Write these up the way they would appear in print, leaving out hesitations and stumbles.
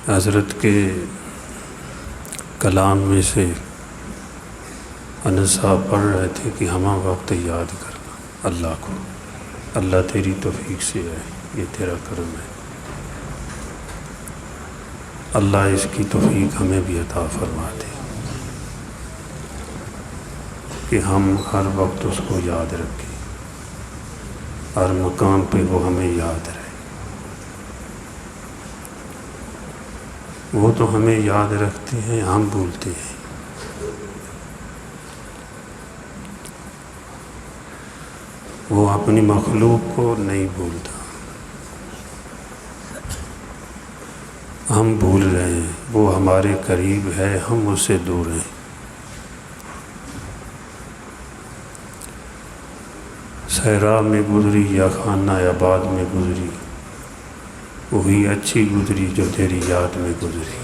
حضرت کے کلام میں سے انس صاحب پڑھ رہے تھے کہ ہمہ وقت یاد کرنا اللہ کو، اللہ تیری توفیق سے ہے، یہ تیرا کرم ہے، اللہ اس کی توفیق ہمیں بھی عطا فرما دے کہ ہم ہر وقت اس کو یاد رکھیں، ہر مقام پہ وہ ہمیں یاد رہے۔ وہ تو ہمیں یاد رکھتے ہیں، ہم بھولتے ہیں۔ وہ اپنی مخلوق کو نہیں بھولتا، ہم بھول رہے ہیں۔ وہ ہمارے قریب ہے، ہم اس سے دور ہیں۔ صحرا میں گزری یا خانہ آباد میں گزری، وہی اچھی گزری جو تیری یاد میں گزری۔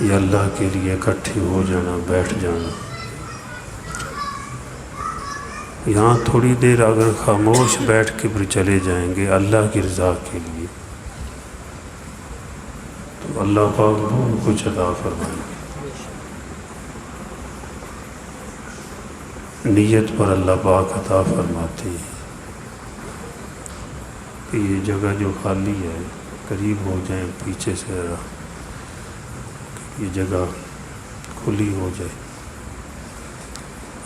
یہ اللہ کے لیے اکٹھے ہو جانا، بیٹھ جانا، یہاں تھوڑی دیر اگر خاموش بیٹھ کے پھر چلے جائیں گے اللہ کی رضا کے لیے، تو اللہ پاک بہت کچھ عطا فرمائیں گے۔ نیت پر اللہ پاک عطا فرماتے ہیں کہ یہ جگہ جو خالی ہے قریب ہو جائیں، پیچھے سے یہ جگہ کھلی ہو جائے،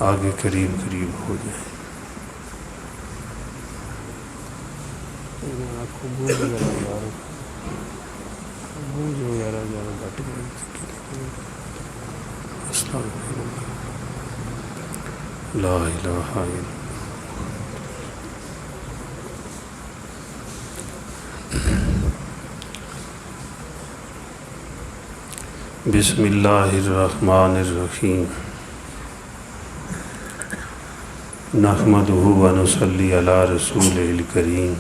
آگے قریب ہو جائے۔ لا الہ الا بسم اللہ الرحمن الرحیم، نحمدہ ونصلی علی رسولہ الکریم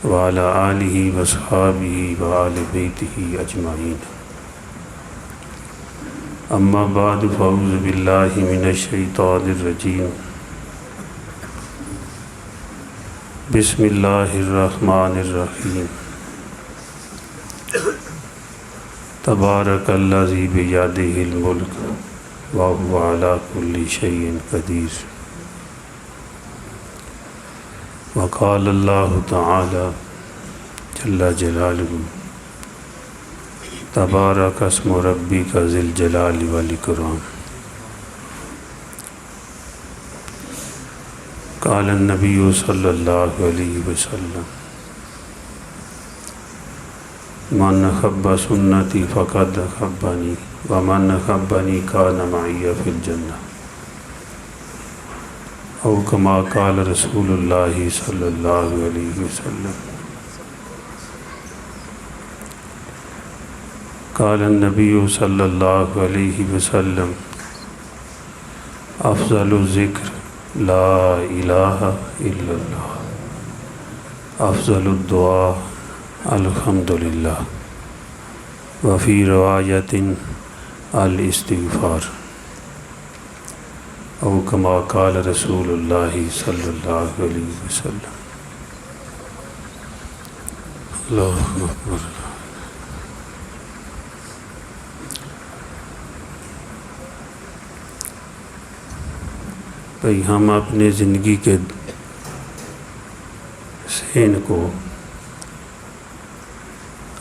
وعلی آلہ وصحابہ وآل بیتہ اجمعین، اما بعد فاعوذ باللہ من الشیطان الرجیم، بسم اللہ الرحمن الرحیم، تبارک الذی بیدہ الملک وہو علی کل شیء قدیر، وقال اللہ تعالی جل جلالہ، تبارک اسم ربک ذی الجلال والاکرام۔ قال النبی صلی اللہ علیہ وسلم، من احب سنتی فقد احبنی ومن احبنی کان معی فی الجنہ، او کما قال رسول اللہ صلی اللہ علیہ وسلم۔ قال النبی صلی اللہ علیہ وسلم، افضل الذکر لا الہ الا اللہ، افضل الدعاء الحمدللہ، وفی روایت الاستغفار، او کما قال رسول اللہ صلی اللہ علیہ وسلم۔ اللہ اکبر۔ بھئی ہم اپنے زندگی کے سین کو،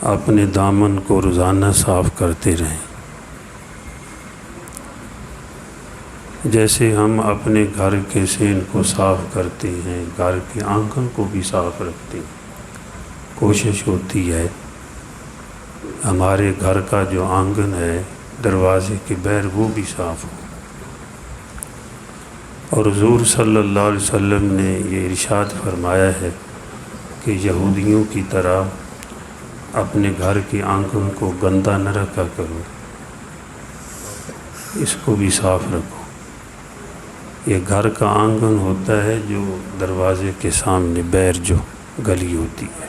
اپنے دامن کو روزانہ صاف کرتے رہیں، جیسے ہم اپنے گھر کے سین کو صاف کرتے ہیں، گھر کے آنگن کو بھی صاف رکھتے ہیں۔ کوشش ہوتی ہے ہمارے گھر کا جو آنگن ہے، دروازے کے باہر، وہ بھی صاف ہو۔ اور حضور صلی اللہ علیہ وسلم نے یہ ارشاد فرمایا ہے کہ یہودیوں کی طرح اپنے گھر کے آنگن کو گندہ نہ رکھا کرو، اس کو بھی صاف رکھو۔ یہ گھر کا آنگن ہوتا ہے جو دروازے کے سامنے باہر جو گلی ہوتی ہے،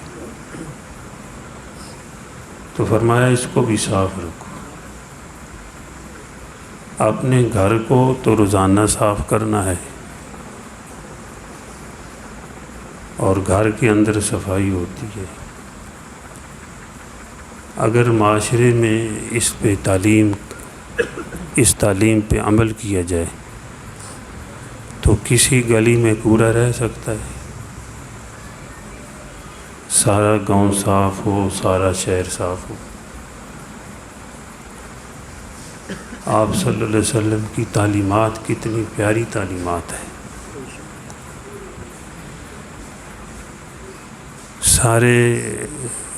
تو فرمایا اس کو بھی صاف رکھو۔ اپنے گھر کو تو روزانہ صاف کرنا ہے، اور گھر کے اندر صفائی ہوتی ہے. اگر معاشرے میں اس تعلیم پہ عمل کیا جائے تو کسی گلی میں کوڑا رہ سکتا ہے؟ سارا گاؤں صاف ہو، سارا شہر صاف ہو. آپ صلی اللہ علیہ وسلم کی تعلیمات کتنی پیاری تعلیمات ہیں.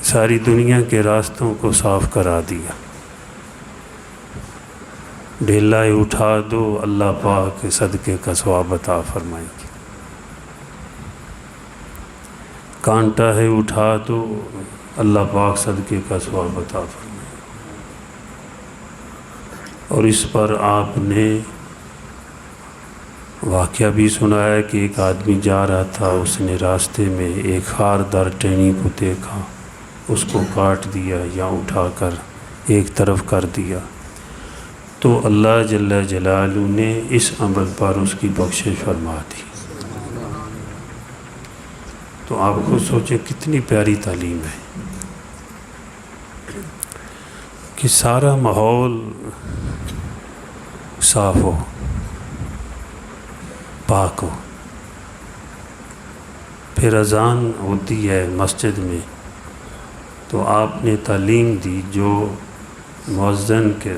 ساری دنیا کے راستوں کو صاف کرا دیا. ڈھیلا اٹھا دو، اللہ پاک کے صدقے کا ثواب عطا فرمائیں گے. کانٹا ہے اٹھا دو، اللہ پاک صدقے کا ثواب عطا فرمائیں گے. اور اس پر آپ نے واقعہ بھی سنا ہے کہ ایک آدمی جا رہا تھا، اس نے راستے میں ایک خاردار ٹہنی کو دیکھا، اس کو کاٹ دیا یا اٹھا کر ایک طرف کر دیا. تو اللہ جل جلالہ نے اس عمل پر اس کی بخشش فرما دی. تو آپ خود سوچیں کتنی پیاری تعلیم ہے کہ سارا ماحول صاف ہو، پاک ہو. پھر اذان ہوتی ہے مسجد میں تو آپ نے تعلیم دی، جو مؤذن کے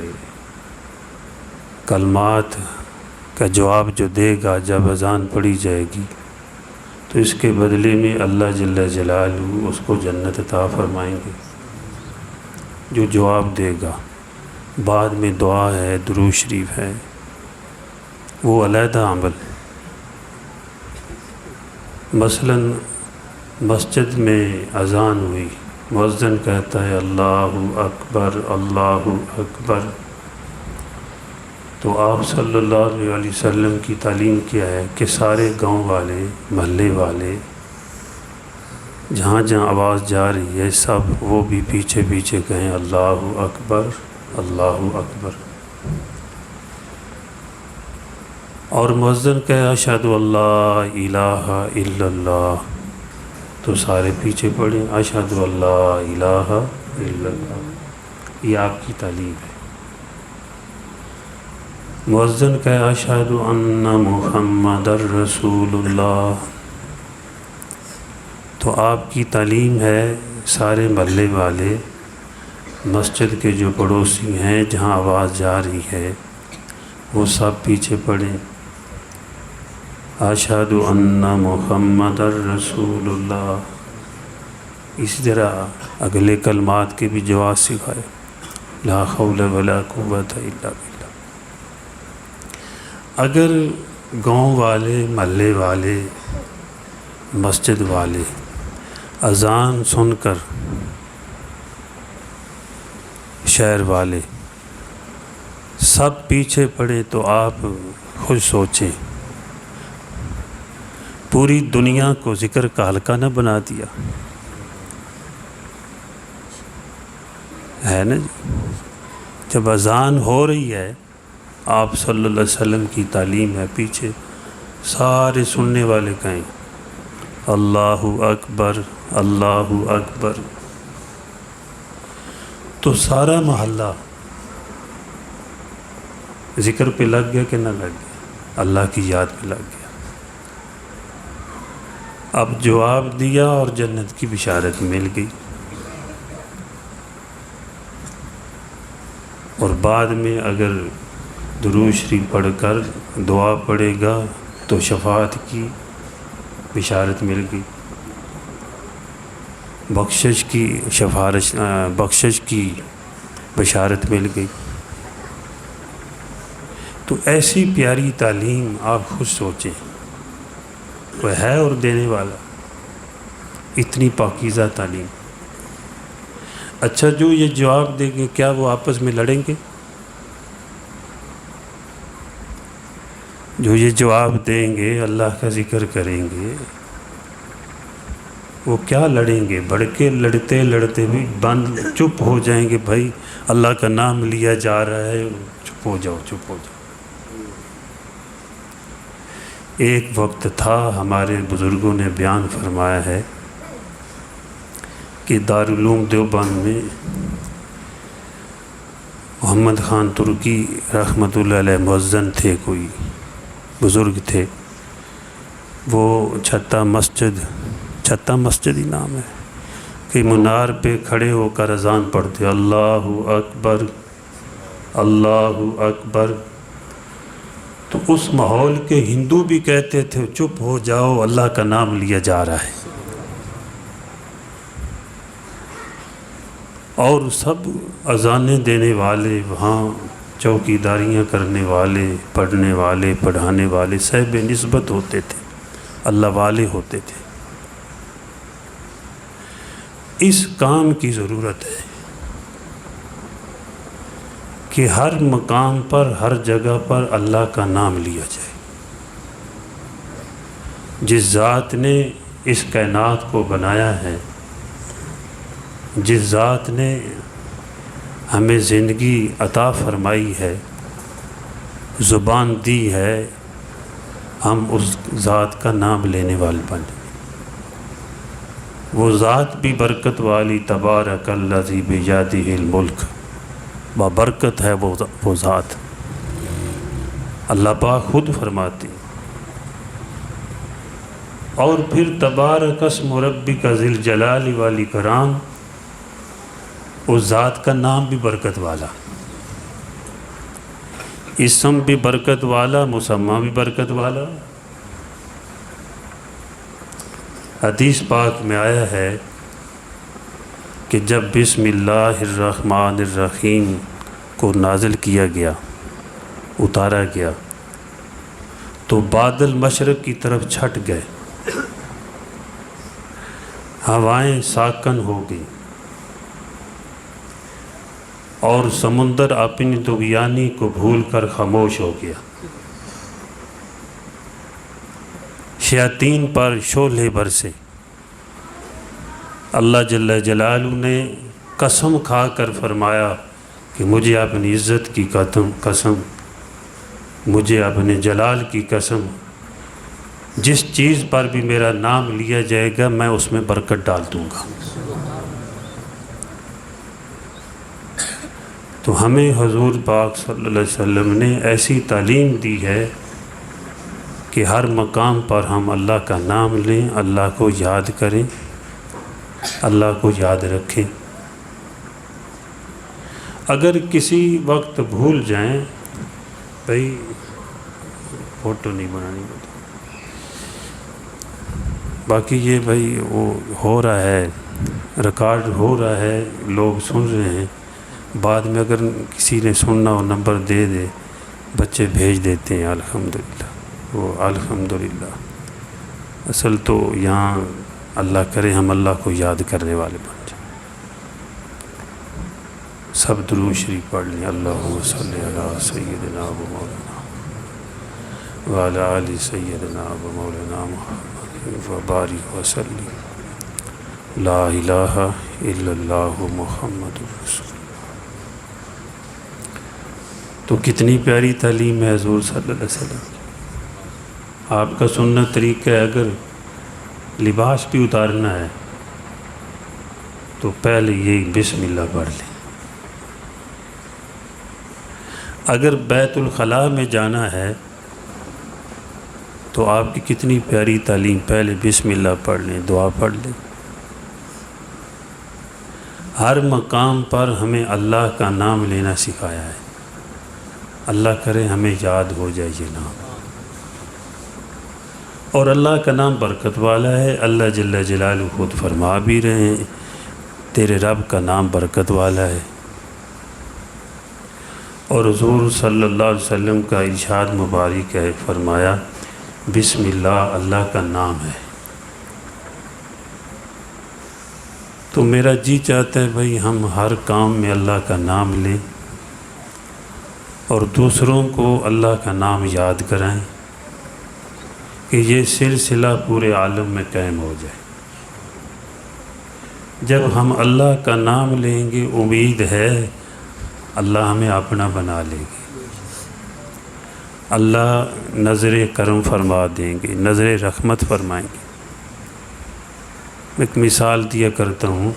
کلمات کا جواب جو دے گا جب اذان پڑھی جائے گی تو اس کے بدلے میں اللہ جل جلالہ اس کو جنت عطا فرمائیں گے. جو جواب دے گا، بعد میں دعا ہے، درود شریف ہے، وہ علیحدہ عمل. مثلا مسجد میں اذان ہوئی، مؤذن کہتا ہے اللہ اکبر اللہ اکبر، تو آپ صلی اللہ علیہ وسلم کی تعلیم کیا ہے کہ سارے گاؤں والے، محلے والے، جہاں جہاں آواز جا رہی ہے سب وہ بھی پیچھے پیچھے کہیں اللہ اکبر اللہ اکبر. اور مؤذن کہے اشہد اللہ الہ الا اللہ، تو سارے پیچھے پڑھیں اشہد اللہ الہ الا اللہ. یہ آپ کی تعلیم ہے. مؤذن کہے اشہد ان محمد رسول اللہ، تو آپ کی تعلیم ہے سارے محلے والے، مسجد کے جو پڑوسی ہیں جہاں آواز جا رہی ہے وہ سب پیچھے پڑھیں اشہد ان محمد رسول اللہ. اسی طرح اگلے کلمات کے بھی جواز سکھائے، لا حول ولا قوت الا باللہ. اگر گاؤں والے، محلے والے، مسجد والے اذان سن کر، شہر والے سب پیچھے پڑے تو آپ خود سوچیں پوری دنیا کو ذکر کا حلقہ نہ بنا دیا ہے نا جی. جب اذان ہو رہی ہے، آپ صلی اللہ علیہ وسلم کی تعلیم ہے، پیچھے سارے سننے والے کہیں اللہ اکبر اللہ اکبر، تو سارا محلہ ذکر پہ لگ گیا کہ نہ لگ گیا؟ اللہ کی یاد پہ لگ گیا. اب جواب دیا اور جنت کی بشارت مل گئی. اور بعد میں اگر درود شریف پڑھ کر دعا پڑھے گا تو شفاعت کی بشارت مل گئی، بخشش کی بشارت مل گئی. تو ایسی پیاری تعلیم آپ خود سوچیں، وہ ہے اور دینے والا، اتنی پاکیزہ تعلیم. اچھا جو یہ جواب دیں گے کیا وہ آپس میں لڑیں گے؟ جو یہ جواب دیں گے، اللہ کا ذکر کریں گے، وہ کیا لڑیں گے؟ بڑھ کے لڑتے لڑتے بھی چپ ہو جائیں گے. بھائی اللہ کا نام لیا جا رہا ہے، چپ ہو جاؤ چپ ہو جاؤ. ایک وقت تھا، ہمارے بزرگوں نے بیان فرمایا ہے کہ دارالعلوم دیوبند میں محمد خان ترکی رحمۃ اللہ علیہ مؤذن تھے، کوئی بزرگ تھے، وہ چھتہ مسجد ہی نام ہے کہ منار پہ کھڑے ہو کر اذان پڑھتے، اللہ اکبر اللہ اکبر۔ تو اس ماحول کے ہندو بھی کہتے تھے چپ ہو جاؤ، اللہ کا نام لیا جا رہا ہے، اور سب اذانیں دینے والے، وہاں چوکی داریاں کرنے والے، پڑھنے والے، پڑھانے والے صاحب نسبت ہوتے تھے، اللہ والے ہوتے تھے۔ اس کام کی ضرورت ہے کہ ہر مقام پر، ہر جگہ پر اللہ کا نام لیا جائے۔ جس ذات نے اس کائنات کو بنایا ہے، جس ذات نے ہمیں زندگی عطا فرمائی ہے، زبان دی ہے، ہم اس ذات کا نام لینے والے بنے۔ وہ ذات بھی برکت والی، تبارک الذی بیدہ الملک، بابرکت ہے وہ ذات۔ اللہ پاک خود فرماتے ہیں۔ اور پھر تبارک اسم ربک ذی الجلال والاکرام، اس ذات کا نام بھی برکت والا، اسم بھی برکت والا، مسمى بھی برکت والا۔ حدیث پاک میں آیا ہے کہ جب بسم اللہ الرحمن الرحیم کو نازل کیا گیا، اتارا گیا، تو بادل مشرق کی طرف چھٹ گئے، ہوائیں ساکن ہو گئی، اور سمندر اپنی طغیانی کو بھول کر خاموش ہو گیا۔ شیاطین پر شعلے برسے۔ اللہ جل جلالہ نے قسم کھا کر فرمایا کہ مجھے اپنی عزت کی قسم، مجھے اپنے جلال کی قسم، جس چیز پر بھی میرا نام لیا جائے گا میں اس میں برکت ڈال دوں گا۔ تو ہمیں حضور پاک صلی اللہ علیہ وسلم نے ایسی تعلیم دی ہے کہ ہر مقام پر ہم اللہ کا نام لیں، اللہ کو یاد کریں، اللہ کو یاد رکھیں۔ اگر کسی وقت بھول جائیں، بھائی فوٹو نہیں بنانی، باقی یہ بھائی وہ ہو رہا ہے، ریکارڈ ہو رہا ہے، لوگ سن رہے ہیں، بعد میں اگر کسی نے سننا ہو نمبر دے دے، بچے بھیج دیتے ہیں۔ الحمدللہ، وہ الحمدللہ۔ اصل تو یہاں اللہ کرے ہم اللہ کو یاد کرنے والے بن جائیں۔ سب درود شریف پڑھ لیں۔ اللہم صلی علی سیدنا و مولانا وعلی آل سیدنا و مولانا محمد وبارک وسلم۔ لا الہ الا اللہ محمد رسول۔ تو کتنی پیاری تعلیم ہے حضور صلی اللہ علیہ وسلم۔ آپ کا سننا طریقہ ہے، اگر لباس بھی اتارنا ہے تو پہلے یہی بسم اللہ پڑھ لیں۔ اگر بیت الخلاء میں جانا ہے تو آپ کی کتنی پیاری تعلیم، پہلے بسم اللہ پڑھ لیں، دعا پڑھ لیں۔ ہر مقام پر ہمیں اللہ کا نام لینا سکھایا ہے۔ اللہ کرے ہمیں یاد ہو جائے یہ نام، اور اللہ کا نام برکت والا ہے۔ اللہ جل جلالہ خود فرما بھی رہے ہیں تیرے رب کا نام برکت والا ہے، اور حضور صلی اللہ علیہ وسلم کا ارشاد مبارک ہے، فرمایا بسم اللہ اللہ کا نام ہے۔ تو میرا جی چاہتا ہے بھائی ہم ہر کام میں اللہ کا نام لیں اور دوسروں کو اللہ کا نام یاد کرائیں کہ یہ سلسلہ پورے عالم میں قائم ہو جائے۔ جب ہم اللہ کا نام لیں گے، امید ہے اللہ ہمیں اپنا بنا لے گی، اللہ نظر کرم فرما دیں گے، نظر رحمت فرمائیں گے۔ میں ایک مثال دیا کرتا ہوں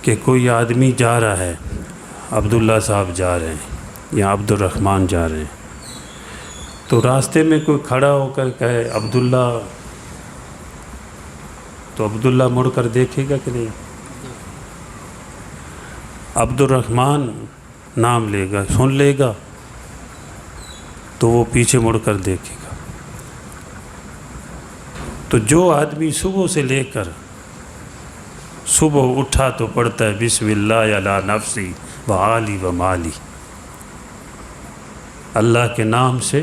کہ کوئی آدمی جا رہا ہے، عبداللہ صاحب جا رہے ہیں یا عبد الرحمن جا رہے ہیں، تو راستے میں کوئی کھڑا ہو کر کہے عبداللہ، تو عبداللہ مڑ کر دیکھے گا کہ نہیں؟ عبد الرحمن نام لے گا، سن لے گا تو وہ پیچھے مڑ کر دیکھے گا۔ تو جو آدمی صبح سے لے کر صبح اٹھا تو پڑھتا ہے بسم اللہ علی نفسی و آلی و مالی، اللہ کے نام سے،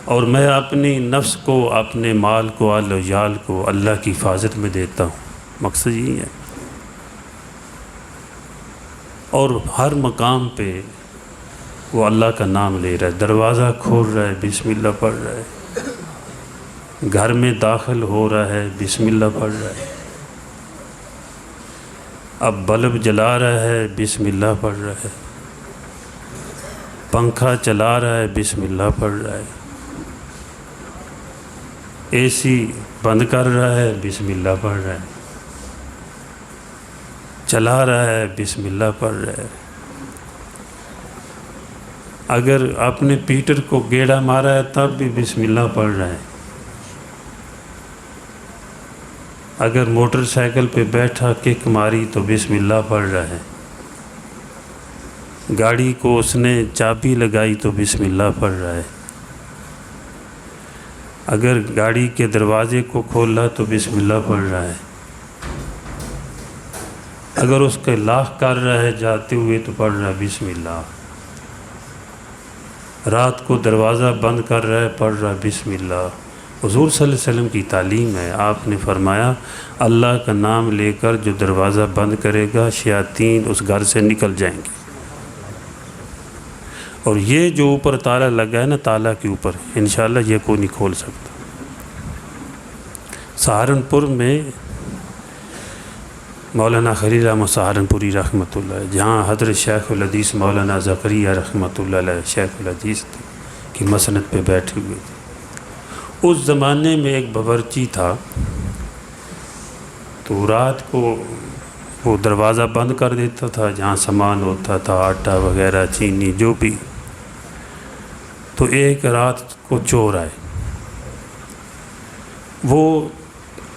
اور میں اپنی نفس کو، اپنے مال کو، اہل و عیال کو اللہ کی حفاظت میں دیتا ہوں، مقصد یہی ہے۔ اور ہر مقام پہ وہ اللہ کا نام لے رہا ہے، دروازہ کھول رہا ہے بسم اللہ پڑھ رہا ہے، گھر میں داخل ہو رہا ہے بسم اللہ پڑھ رہا ہے، اب بلب جلا رہا ہے بسم اللہ پڑھ رہا ہے، پنکھا چلا رہا ہے بسم اللہ پڑھ رہا ہے، اے سی بند کر رہا ہے بسم اللہ پڑھ رہا ہے، چلا رہا ہے بسم اللہ پڑھ رہا ہے، اگر اپنے پیٹر کو گیڑا مارا ہے تب بھی بسم اللہ پڑھ رہا ہے، اگر موٹر سائیکل پہ بیٹھا کک ماری تو بسم اللہ پڑھ رہا ہے، گاڑی کو اس نے چابی لگائی تو بسم اللہ پڑھ رہا ہے، اگر گاڑی کے دروازے کو کھولا تو بسم اللہ پڑھ رہا ہے، اگر اس کے لاک کر رہا ہے جاتے ہوئے تو پڑھ رہا ہے بسم اللہ، رات کو دروازہ بند کر رہا ہے پڑھ رہا ہے بسم اللہ۔ حضور صلی اللہ علیہ وسلم کی تعلیم ہے، آپ نے فرمایا اللہ کا نام لے کر جو دروازہ بند کرے گا شیاطین اس گھر سے نکل جائیں گے، اور یہ جو اوپر تالا لگا ہے نا، تالا کے اوپر انشاءاللہ یہ کوئی نہیں کھول سکتا۔ سہارنپور میں مولانا خلیل احمد سہارنپوری رحمۃ اللہ، جہاں حضرت شیخ الحدیث مولانا زکریا رحمۃ اللہ علیہ شیخ الحدیث کی مسند پہ بیٹھے ہوئے تھے، اس زمانے میں ایک باورچی تھا، تو رات کو وہ دروازہ بند کر دیتا تھا جہاں سامان ہوتا تھا، آٹا وغیرہ، چینی، جو بھی۔ تو ایک رات کو چور آئے، وہ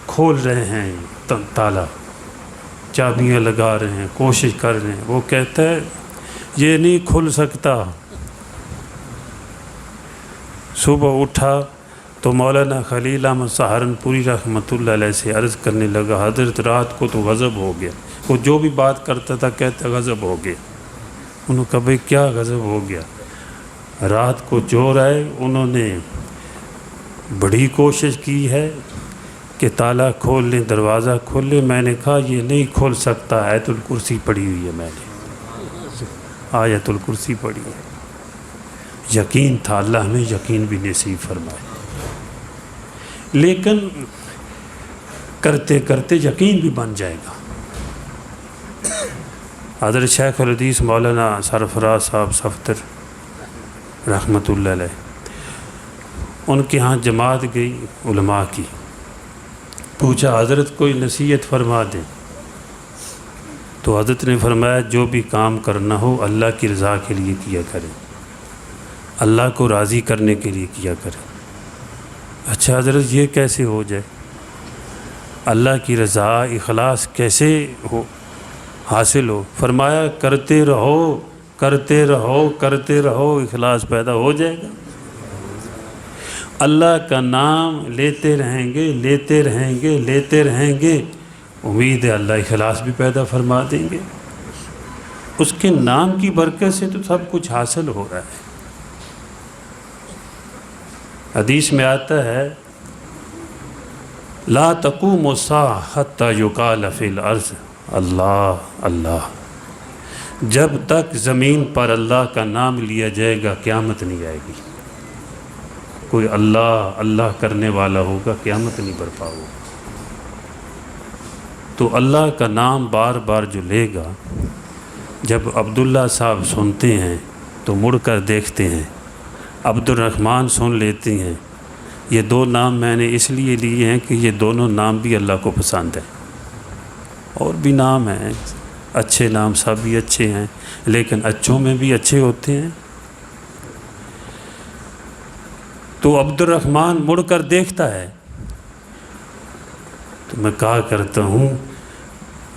کھول رہے ہیں تالا، چابیاں لگا رہے ہیں، کوشش کر رہے ہیں، وہ کہتا ہے یہ نہیں کھل سکتا۔ صبح اٹھا تو مولانا خلیل احمد سہارنپوری رحمۃ اللہ علیہ سے عرض کرنے لگا، حضرت رات کو تو غضب ہو گیا، وہ جو بھی بات کرتا تھا کہتا غضب ہو گیا۔ انہوں نے کہا بھئی کیا غضب ہو گیا؟ رات کو چور آئے، انہوں نے بڑی کوشش کی ہے کہ تالا کھول لیں، دروازہ کھول لیں، میں نے کہا یہ نہیں کھول سکتا، آیت الکرسی پڑھی ہوئی ہے، میں نے آیت الکرسی پڑھی ہے۔ یقین تھا، اللہ ہمیں یقین بھی نصیب فرمائے، لیکن کرتے کرتے یقین بھی بن جائے گا۔ حضرت شیخ الحدیث مولانا سرفراز صاحب صفدر رحمۃ اللہ علیہ، ان کے ہاں جماعت گئی علماء کی، پوچھا حضرت کوئی نصیحت فرما دیں، تو حضرت نے فرمایا جو بھی کام کرنا ہو اللہ کی رضا کے لیے کیا کریں، اللہ کو راضی کرنے کے لیے کیا کریں۔ اچھا حضرت یہ کیسے ہو جائے؟ اللہ کی رضا، اخلاص کیسے ہو حاصل ہو؟ فرمایا کرتے رہو کرتے رہو کرتے رہو، اخلاص پیدا ہو جائے گا۔ اللہ کا نام لیتے رہیں گے لیتے رہیں گے لیتے رہیں گے، امید ہے اللہ اخلاص بھی پیدا فرما دیں گے۔ اس کے نام کی برکت سے تو سب کچھ حاصل ہو رہا ہے۔ حدیث میں آتا ہے لا تقوم الساعة حتى يقال في الارض اللہ اللہ، جب تک زمین پر اللہ کا نام لیا جائے گا قیامت نہیں آئے گی۔ کوئی اللہ اللہ کرنے والا ہوگا قیامت نہیں برپا ہوگا۔ تو اللہ کا نام بار بار جو لے گا جب عبداللہ صاحب سنتے ہیں تو مڑ کر دیکھتے ہیں، عبد الرحمن سن لیتے ہیں۔ یہ دو نام میں نے اس لیے لیے ہیں کہ یہ دونوں نام بھی اللہ کو پسند ہیں۔ اور بھی نام ہیں اچھے نام، سب بھی اچھے ہیں، لیکن اچھوں میں بھی اچھے ہوتے ہیں۔ تو عبد الرحمن مڑ کر دیکھتا ہے تو میں کہا کرتا ہوں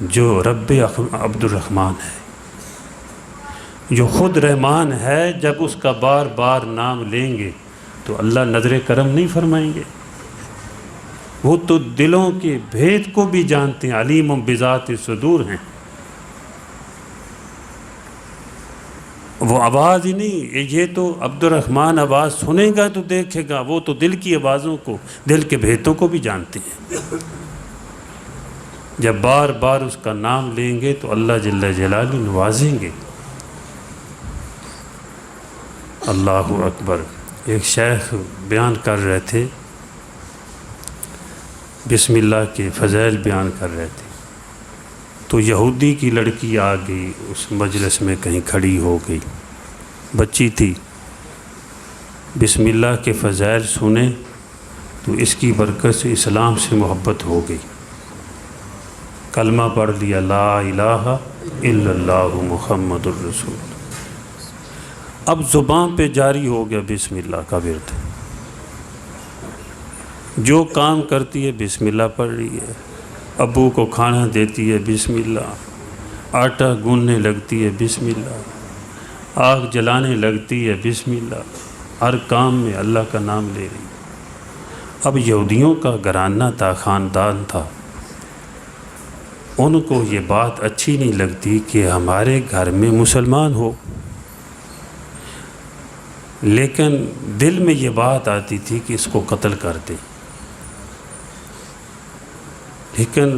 جو رب عبد الرحمن ہے، جو خود رحمان ہے، جب اس کا بار بار نام لیں گے تو اللہ نظر کرم نہیں فرمائیں گے؟ وہ تو دلوں کے بھید کو بھی جانتے ہیں، علیم بذات صدور ہیں۔ وہ آواز ہی نہیں، یہ تو عبد الرحمن آواز سنے گا تو دیکھے گا، وہ تو دل کی آوازوں کو، دل کے بھیدوں کو بھی جانتے ہیں۔ جب بار بار اس کا نام لیں گے تو اللہ جل جلالہ نوازیں گے۔ اللہ اکبر۔ ایک شیخ بیان کر رہے تھے، بسم اللہ کے فضائل بیان کر رہے تھے، تو یہودی کی لڑکی آ گئی، اس مجلس میں کہیں کھڑی ہو گئی، بچی تھی، بسم اللہ کے فضائل سنے تو اس کی برکت سے اسلام سے محبت ہو گئی، کلمہ پڑھ لیا، لا الہ الا اللہ محمد الرسول۔ اب زبان پہ جاری ہو گیا بسم اللہ کا ورد، جو کام کرتی ہے بسم اللہ پڑھ رہی ہے، ابو کو کھانا دیتی ہے بسم اللہ، آٹا گوننے لگتی ہے بسم اللہ، آگ جلانے لگتی ہے بسم اللہ، ہر کام میں اللہ کا نام لے رہی ہے۔ اب یہودیوں کا گھرانہ تھا، خاندان تھا، ان کو یہ بات اچھی نہیں لگتی کہ ہمارے گھر میں مسلمان ہو، لیکن دل میں یہ بات آتی تھی کہ اس کو قتل کر دیں، لیکن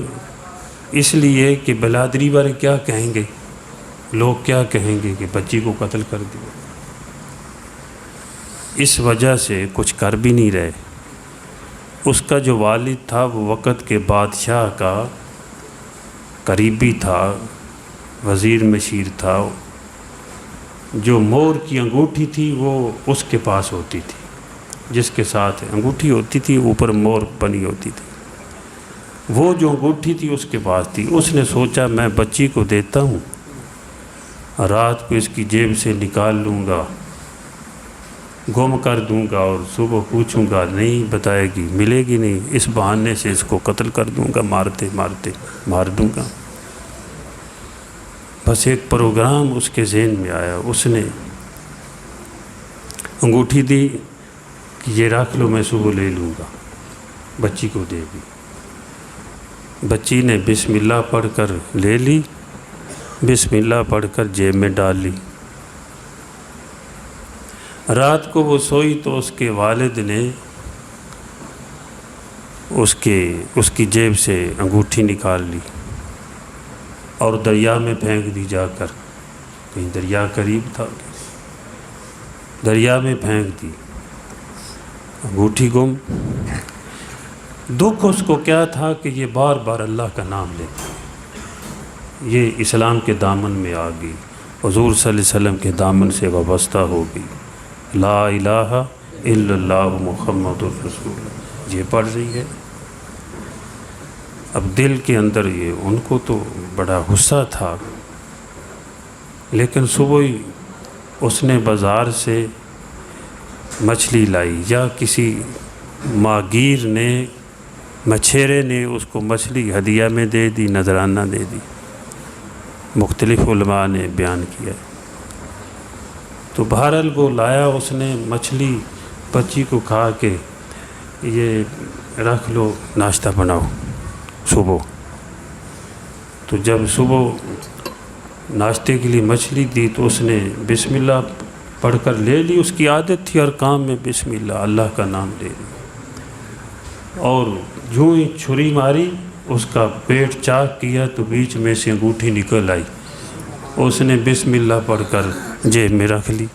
اس لیے کہ بلادری والے کیا کہیں گے، لوگ کیا کہیں گے کہ بچی کو قتل کر دیا، اس وجہ سے کچھ کر بھی نہیں رہے۔ اس کا جو والد تھا وہ وقت کے بادشاہ کا قریبی تھا، وزیر مشیر تھا، جو مور کی انگوٹھی تھی وہ اس کے پاس ہوتی تھی، جس کے ساتھ انگوٹھی ہوتی تھی اوپر مور بنی ہوتی تھی، وہ جو انگوٹھی تھی اس کے پاس تھی۔ اس نے سوچا میں بچی کو دیتا ہوں، رات کو اس کی جیب سے نکال لوں گا، گم کر دوں گا، اور صبح پوچھوں گا نہیں بتائے گی، ملے گی نہیں، اس بہانے سے اس کو قتل کر دوں گا، مارتے مارتے مار دوں گا۔ بس ایک پروگرام اس کے ذہن میں آیا، اس نے انگوٹھی دی کہ یہ رکھ لو، میں صبح لے لوں گا، بچی کو دے دی۔ بچی نے بسم اللہ پڑھ کر لے لی، بسم اللہ پڑھ کر جیب میں ڈال لی۔ رات کو وہ سوئی تو اس کے والد نے اس کی جیب سے انگوٹھی نکال لی اور دریا میں پھینک دی، جا کر کہیں دریا قریب تھا، دریا میں پھینک دی، انگوٹھی گم۔ دکھ اس کو کیا تھا کہ یہ بار بار اللہ کا نام لیتی، یہ اسلام کے دامن میں آ گئی، حضور صلی اللہ علیہ وسلم کے دامن سے وابستہ ہو گئی، لا الہ الا اللہ محمد الرسول یہ پڑھ رہی ہے۔ اب دل کے اندر یہ ان کو تو بڑا غصہ تھا، لیکن صبح ہی اس نے بازار سے مچھلی لائی، یا کسی ماگیر نے، مچھیرے نے اس کو مچھلی ہدیہ میں دے دی، نذرانہ دے دی، مختلف علماء نے بیان کیا۔ تو بہرحال وہ لایا، اس نے مچھلی بچی کو کھا کے یہ رکھ لو، ناشتہ بناؤ صبح۔ تو جب صبح ناشتے کے لیے مچھلی دی تو اس نے بسم اللہ پڑھ کر لے لی، اس کی عادت تھی ہر کام میں بسم اللہ، اللہ کا نام لے لی، اور جو ہی چھری ماری، اس کا پیٹ چاک کیا تو بیچ میں سے انگوٹھی نکل آئی، اس نے بسم اللہ پڑھ کر جیب میں رکھ لی۔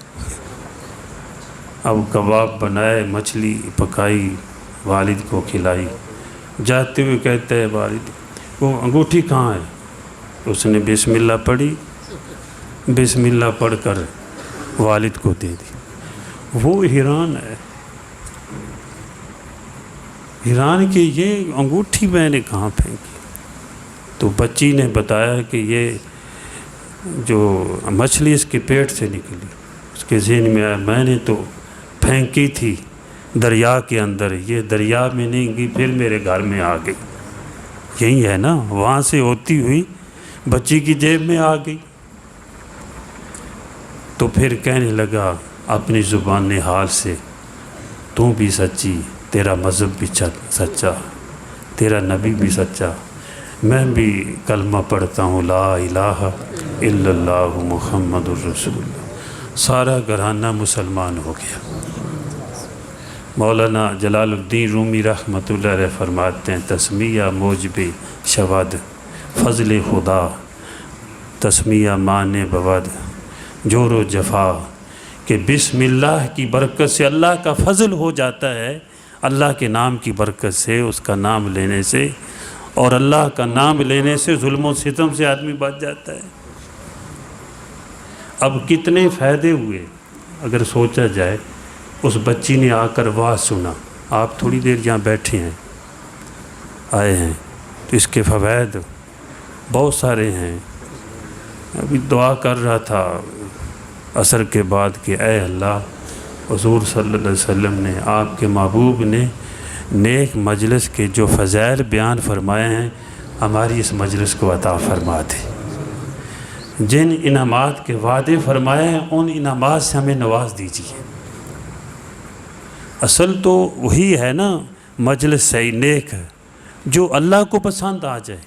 اب کباب بنائے، مچھلی پکائی، والد کو کھلائی، جاتے ہوئے کہتے ہیں والد وہ انگوٹھی کہاں ہے؟ اس نے بسم اللہ پڑھی، بسم اللہ پڑھ کر والد کو دے دی۔ وہ حیران ہے، حیران کہ یہ انگوٹھی میں نے کہاں پھینکی؟ تو بچی نے بتایا کہ یہ جو مچھلی اس کے پیٹ سے نکلی، اس کے ذہن میں آیا میں نے تو پھینکی تھی دریا کے اندر، یہ دریا میں نہیں گئی، پھر میرے گھر میں آ گئی۔ یہی ہے نا، وہاں سے ہوتی ہوئی بچی کی جیب میں آ گئی۔ تو پھر کہنے لگا اپنی زبان حال سے، تو بھی سچی، تیرا مذہب بھی سچا، تیرا نبی بھی سچا، میں بھی کلمہ پڑھتا ہوں لا الہ الا اللہ محمد الرسول اللہ۔ سارا گھرانہ مسلمان ہو گیا۔ مولانا جلال الدین رومی رحمۃ اللہ علیہ فرماتے ہیں تسمیہ موجب شود فضل خدا، تسمیہ معنی بود جور و جفا، کہ بسم اللہ کی برکت سے اللہ کا فضل ہو جاتا ہے، اللہ کے نام کی برکت سے، اس کا نام لینے سے، اور اللہ کا نام لینے سے ظلم و ستم سے آدمی بچ جاتا ہے۔ اب کتنے فائدے ہوئے اگر سوچا جائے۔ اس بچی نے آ کر واز سنا، آپ تھوڑی دیر یہاں بیٹھے ہیں، آئے ہیں، تو اس کے فوائد بہت سارے ہیں۔ ابھی دعا کر رہا تھا عصر کے بعد کہ اے اللہ، حضور صلی اللہ علیہ وسلم نے، آپ کے محبوب نے نیک مجلس کے جو فضائل بیان فرمائے ہیں، ہماری اس مجلس کو عطا فرما دے۔ جن انعامات کے وعدے فرمائے ہیں ان انعامات سے ہمیں نواز دیجیے۔ اصل تو وہی ہے نا، مجلس صحیح نیک ہے جو اللہ کو پسند آ جائے۔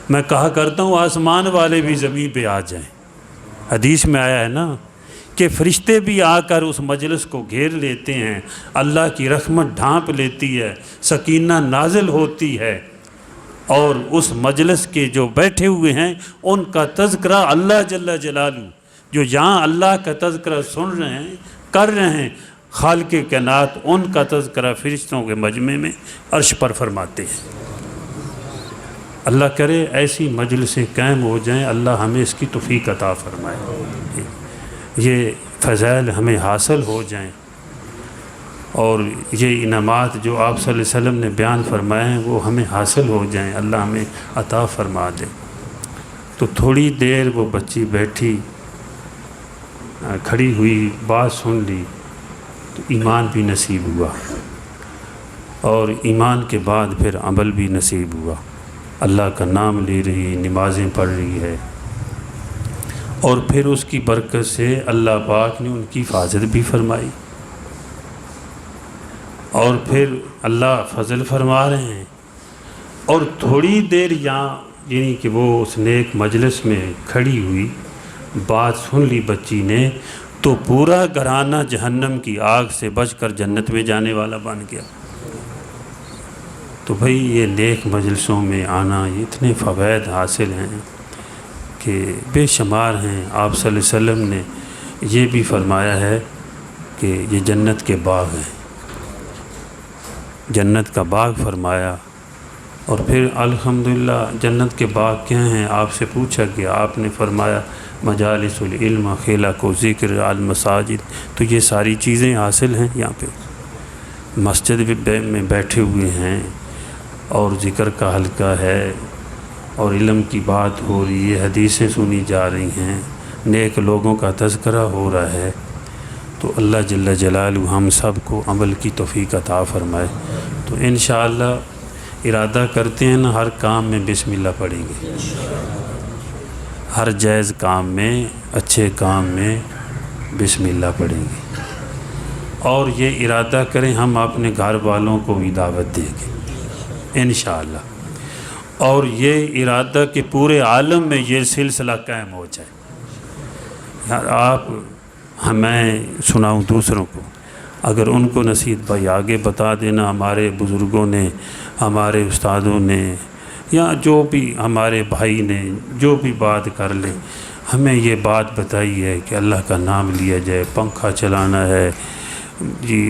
میں کہا کرتا ہوں آسمان والے بھی زمین پہ آ جائیں۔ حدیث میں آیا ہے نا کہ فرشتے بھی آ کر اس مجلس کو گھیر لیتے ہیں، اللہ کی رحمت ڈھانپ لیتی ہے، سکینہ نازل ہوتی ہے، اور اس مجلس کے جو بیٹھے ہوئے ہیں ان کا تذکرہ اللہ جل جلالہ، جو یہاں اللہ کا تذکرہ سن رہے ہیں، کر رہے ہیں، خالق کائنات ان کا تذکرہ فرشتوں کے مجمع میں عرش پر فرماتے ہیں۔ اللہ کرے ایسی مجلسیں قائم ہو جائیں، اللہ ہمیں اس کی توفیق عطا فرمائے، یہ فضائل ہمیں حاصل ہو جائیں، اور یہ انعامات جو آپ صلی اللہ علیہ وسلم نے بیان فرمائے ہیں وہ ہمیں حاصل ہو جائیں، اللہ ہمیں عطا فرما دے۔ تو تھوڑی دیر وہ بچی بیٹھی، کھڑی ہوئی، بات سن لی، تو ایمان بھی نصیب ہوا، اور ایمان کے بعد پھر عمل بھی نصیب ہوا۔ اللہ کا نام لے رہی، نمازیں پڑھ رہی ہے، اور پھر اس کی برکت سے اللہ پاک نے ان کی حفاظت بھی فرمائی، اور پھر اللہ فضل فرما رہے ہیں۔ اور تھوڑی دیر یہاں یعنی کہ وہ اس نیک مجلس میں کھڑی ہوئی، بات سن لی بچی نے، تو پورا گھرانہ جہنم کی آگ سے بچ کر جنت میں جانے والا بن گیا۔ تو بھئی یہ نیک مجلسوں میں آنا، یہ اتنے فوائد حاصل ہیں کہ بے شمار ہیں۔ آپ صلی اللہ علیہ وسلم نے یہ بھی فرمایا ہے کہ یہ جنت کے باغ ہیں، جنت کا باغ فرمایا۔ اور پھر الحمدللہ جنت کے باغ کیا ہیں آپ سے پوچھا گیا، آپ نے فرمایا مجالس العلم خلق و ذکر المساجد۔ تو یہ ساری چیزیں حاصل ہیں یہاں پہ، مسجد میں بیٹھے ہوئے ہیں، اور ذکر کا حلقہ ہے، اور علم کی بات ہو رہی ہے، حدیثیں سنی جا رہی ہیں، نیک لوگوں کا تذکرہ ہو رہا ہے۔ تو اللہ جل جلالہ ہم سب کو عمل کی توفیق عطا فرمائے۔ تو انشاءاللہ ارادہ کرتے ہیں نا، ہر کام میں بسم اللہ پڑھیں گے، ہر جائز کام میں، اچھے کام میں بسم اللہ پڑھیں گے، اور یہ ارادہ کریں ہم اپنے گھر والوں کو بھی دعوت دیں گے انشاءاللہ، اور یہ ارادہ کہ پورے عالم میں یہ سلسلہ قائم ہو جائے۔ یار آپ میں سناؤں دوسروں کو، اگر ان کو نصیحت بھائی آگے بتا دینا، ہمارے بزرگوں نے، ہمارے استادوں نے، یا جو بھی ہمارے بھائی نے جو بھی بات کر لیں، ہمیں یہ بات بتائی ہے کہ اللہ کا نام لیا جائے، پنکھا چلانا ہے جی،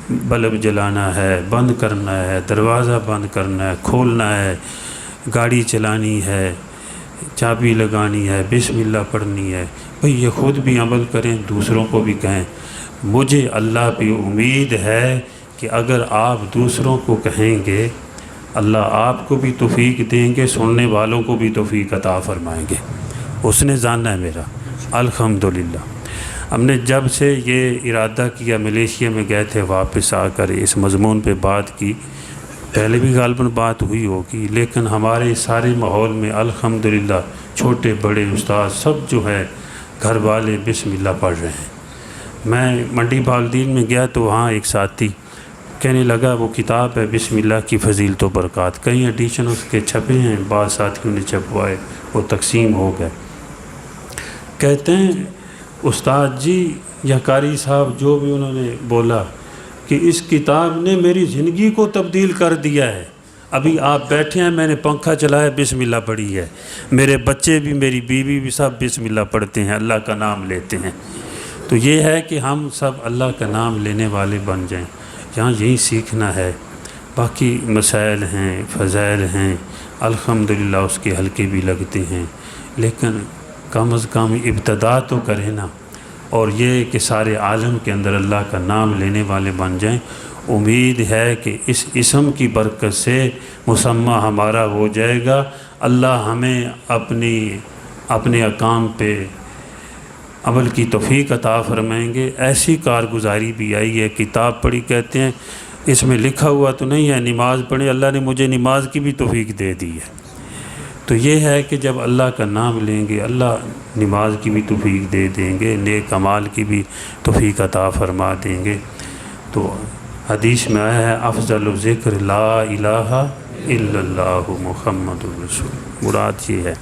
بلب جلانا ہے، بند کرنا ہے، دروازہ بند کرنا ہے، کھولنا ہے، گاڑی چلانی ہے، چابی لگانی ہے، بسم اللہ پڑھنی ہے، بھئی یہ خود بھی عمل کریں، دوسروں کو بھی کہیں۔ مجھے اللہ پہ امید ہے کہ اگر آپ دوسروں کو کہیں گے اللہ آپ کو بھی توفیق دیں گے، سننے والوں کو بھی توفیق عطا فرمائیں گے۔ اس نے جانا ہے میرا الحمدللہ۔ ہم نے جب سے یہ ارادہ کیا، ملیشیا میں گئے تھے، واپس آ کر اس مضمون پہ بات کی، پہلے بھی غالباً بات ہوئی ہوگی، لیکن ہمارے سارے ماحول میں الحمدللہ چھوٹے بڑے استاد سب جو ہے گھر والے بسم اللہ پڑھ رہے ہیں۔ میں منڈی بالدین میں گیا تو وہاں ایک ساتھی کہنے لگا وہ کتاب ہے بسم اللہ کی فضیلت و برکات، کئی ایڈیشن اس کے چھپے ہیں، بعض ساتھیوں نے چھپوائے، وہ تقسیم ہو گئے۔ کہتے ہیں استاد جی یا قاری صاحب جو بھی انہوں نے بولا کہ اس کتاب نے میری زندگی کو تبدیل کر دیا ہے۔ ابھی آپ بیٹھے ہیں، میں نے پنکھا چلایا بسم اللہ پڑھی ہے، میرے بچے بھی میری بیوی بھی سب بسم اللہ پڑھتے ہیں، اللہ کا نام لیتے ہیں۔ تو یہ ہے کہ ہم سب اللہ کا نام لینے والے بن جائیں، یہاں یہی سیکھنا ہے۔ باقی مسائل ہیں، فضائل ہیں، الحمدللہ اس کے حلقے بھی لگتے ہیں، لیکن کم از کم ابتدا تو کریں نا، اور یہ کہ سارے عالم کے اندر اللہ کا نام لینے والے بن جائیں۔ امید ہے کہ اس اسم کی برکت سے مسمى ہمارا ہو جائے گا، اللہ ہمیں اپنے اقام پہ عمل کی توفیق عطا فرمائیں گے۔ ایسی کارگزاری بھی آئی ہے، کتاب پڑھی، کہتے ہیں اس میں لکھا ہوا تو نہیں ہے نماز پڑھیں، اللہ نے مجھے نماز کی بھی توفیق دے دی ہے۔ تو یہ ہے کہ جب اللہ کا نام لیں گے اللہ نماز کی بھی توفیق دے دیں گے، نیک اعمال کی بھی توفیق عطا فرما دیں گے۔ تو حدیث میں آیا ہے افضل الذکر لا الہ الا اللہ محمد الرسول، مراد یہ ہے۔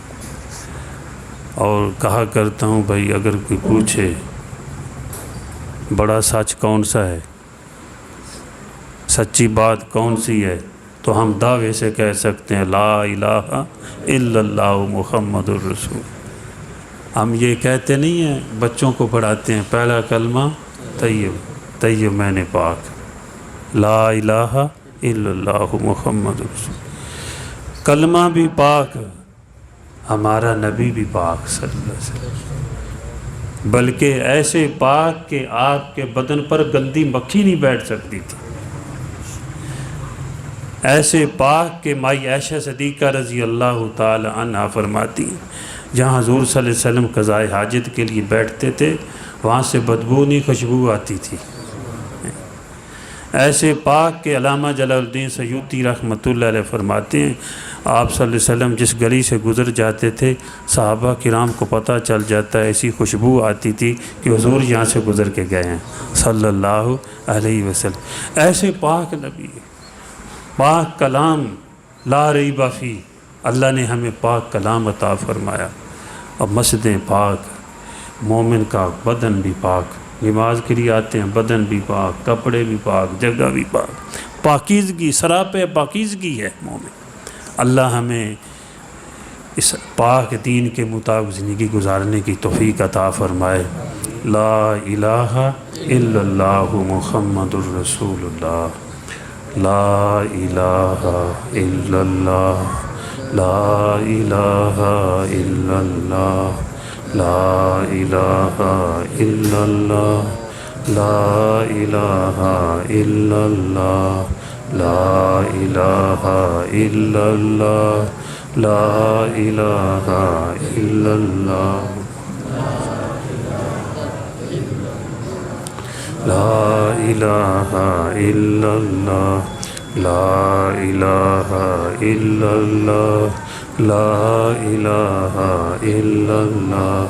اور کہا کرتا ہوں بھائی اگر کوئی پوچھے بڑا سچ کون سا ہے، سچی بات کون سی ہے، تو ہم دعوے سے کہہ سکتے ہیں لا الہ الا اللہ محمد الرسول۔ ہم یہ کہتے نہیں ہیں، بچوں کو پڑھاتے ہیں پہلا کلمہ طیب میں نے پاک، لا الہ الا اللہ محمد الرسول، کلمہ بھی پاک، ہمارا نبی بھی پاک صلی اللہ علیہ وسلم، بلکہ ایسے پاک کہ آپ کے بدن پر گندی مکھی نہیں بیٹھ سکتی تھی، ایسے پاک کہ مائی عائشہ صدیقہ رضی اللہ تعالی عنہ فرماتی جہاں حضور صلی اللہ علیہ وسلم قضائے حاجت کے لیے بیٹھتے تھے وہاں سے بدبو نہیں خوشبو آتی تھی۔ ایسے پاک کہ علامہ جلال الدین سیوطی رحمۃ اللہ علیہ فرماتے ہیں آپ صلی اللہ علیہ وسلم جس گلی سے گزر جاتے تھے صحابہ کرام کو پتہ چل جاتا ہے، ایسی خوشبو آتی تھی کہ حضور یہاں سے گزر کے گئے ہیں صلی اللہ علیہ وسلم۔ ایسے پاک نبی، پاک کلام، لا ریب فی، اللہ نے ہمیں پاک کلام عطا فرمایا، اور مسجدیں پاک، مومن کا بدن بھی پاک، نماز کے لیے آتے ہیں بدن بھی پاک، کپڑے بھی پاک، جگہ بھی پاک، پاکیزگی سراپے پاکیزگی ہے مومن۔ اللہ ہمیں اس پاک دین کے مطابق زندگی گزارنے کی توفیق عطا فرمائے۔ لا الہ الا اللہ محمد الرسول اللہ، لا الہ الا اللہ، لا الہ الا اللہ، لا الہ الا اللہ، لا الہ الا اللہ، لا الہ الا اللہ، لا الہ الا اللہ، لا الہ الا اللہ، لا الہ الا اللہ، لا الہ الا اللہ،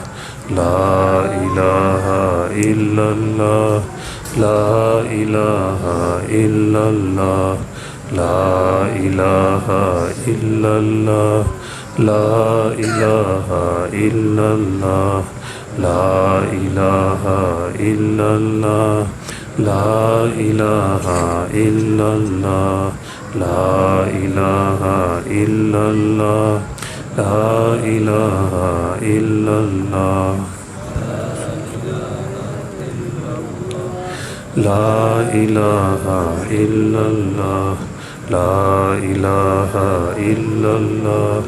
لا الہ الا اللہ، لا الہ الا اللہ، لا الہ الا اللہ، لا الہ الا اللہ، لا الہ الا اللہ، لا الہ الا اللہ، لا الہ الا اللہ، لا الہ الا اللہ، لا الہ الا اللہ، لا الہ الا اللہ،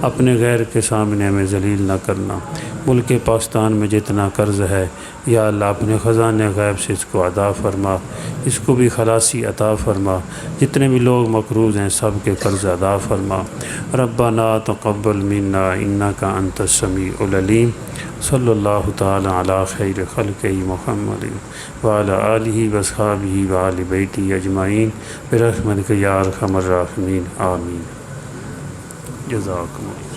اپنے غیر کے سامنے ہمیں ذلیل نہ کرنا۔ ملک پاکستان میں جتنا قرض ہے یا اللہ اپنے خزانے غیب سے اس کو ادا فرما، اس کو بھی خلاصی عطا فرما، جتنے بھی لوگ مقروض ہیں سب کے قرض ادا فرما۔ ربنا تقبل منا انک انت السمیع العلیم۔ صلی اللہ تعالی علی خیر خلقہ محمد وعلی آلہ واصحابہ وآل بیتہ اجمعین برحمتک یا ارحم الراحمین آمین۔ جزاکم اللہ۔